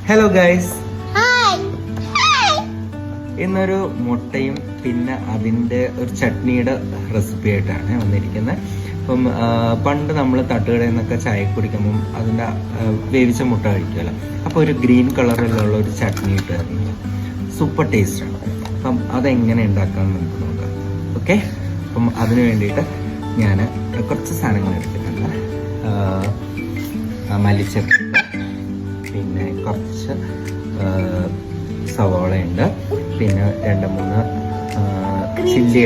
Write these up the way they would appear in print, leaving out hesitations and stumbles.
Hello guys, ഇന്നൊരു മുട്ടയും പിന്നെ അതിൻ്റെ ഒരു ചട്നിയുടെ റെസിപ്പി ആയിട്ടാണ് വന്നിരിക്കുന്നത്. അപ്പം പണ്ട് നമ്മൾ തട്ടുകടയിൽ നിന്നൊക്കെ ചായ കുടിക്കുമ്പം അതിൻ്റെ വേവിച്ച മുട്ട കഴിക്കുമല്ലോ, അപ്പോൾ ഒരു ഗ്രീൻ കളറിലുള്ള ഒരു ചട്നി ഇട്ട് തരുന്നത് സൂപ്പർ ടേസ്റ്റാണ്. അപ്പം അതെങ്ങനെ ഉണ്ടാക്കാമെന്ന് നമുക്ക് നോക്കാം. ഓക്കെ, അപ്പം അതിന് വേണ്ടിയിട്ട് ഞാൻ കുറച്ച് സാധനങ്ങൾ എടുത്തിട്ടുണ്ട്. മല്ലിച്ചപ്പ്, പിന്നെ കുറച്ച് സവാളയുണ്ട്, പിന്നെ 2-3 ചില്ലി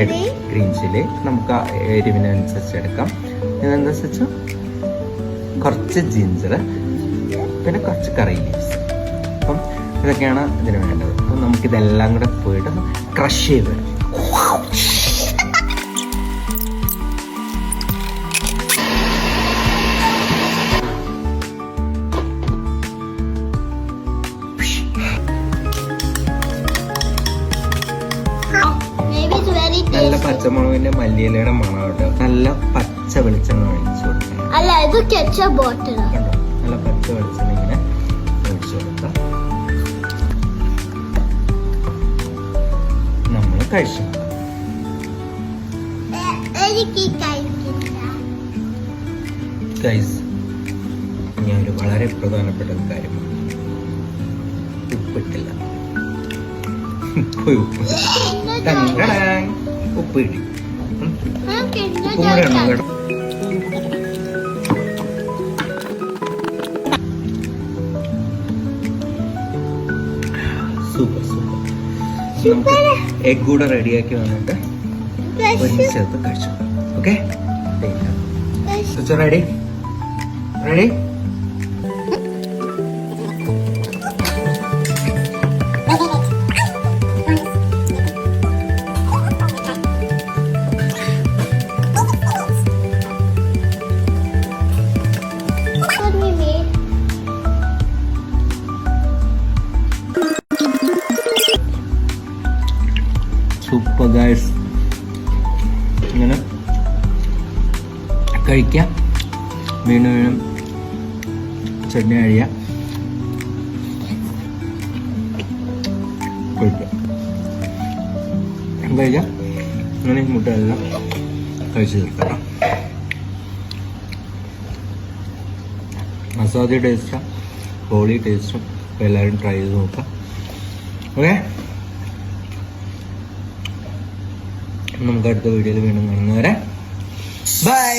ഗ്രീൻ ചില്ലി നമുക്ക് എരിവിനനുസരിച്ച് എടുക്കാം. ഇതിനനുസരിച്ച് കുറച്ച് ജിഞ്ചർ, പിന്നെ കുറച്ച് കറി ലീവ്സ്. അപ്പം ഇതൊക്കെയാണ് ഇതിന് വേണ്ടത്. അപ്പം നമുക്കിതെല്ലാം കൂടെ പോയിട്ട് ക്രഷ് ചെയ്ത് വരാം. നല്ല പച്ചമുളകിന്റെ മല്ലിയിലയുടെ മണമുണ്ട്. നല്ല പച്ച വെളിച്ചെണ്ണ ഒഴിച്ചു കൊടുക്കണം. അല്ല, ഇത് കെച്ചപ്പ് ബോട്ടിൽ. നല്ല പച്ച വെളിച്ചെണ്ണ ഇങ്ങനെ ഒഴിച്ചു കൊടുക്കാം. നമ്മൾ കഴിച്ചു. ഞാൻ ഒരു വളരെ പ്രധാനപ്പെട്ട ഒരു കാര്യമാണ്, ഉപ്പിട്ടില്ല. ഉപ്പ് കിട്ടി. ഉപ്പും കൂടെ ഇടണം കേട്ടോ. Super super. നമുക്ക് എഗ് കൂടെ റെഡിയാക്കി വന്നിട്ട് ചേർത്ത് കഴിച്ചു. Okay, ready ready. Super guys, ഇങ്ങനെ കഴിക്കാം. വീണ്ടും വീണ്ടും ചട്നി കഴിയാം, കഴിക്കാം. അങ്ങനെ മുട്ട എല്ലാം കഴിച്ചു തീർക്കാം. മസാല ടേസ്റ്റും ഹോളി ടേസ്റ്റും എല്ലാവരും ട്രൈ ചെയ്ത് നോക്കാം. ഓക്കെ, നമുക്ക് അടുത്ത വീഡിയോയിൽ വീണ്ടും കാണുന്നവരെ ബൈ.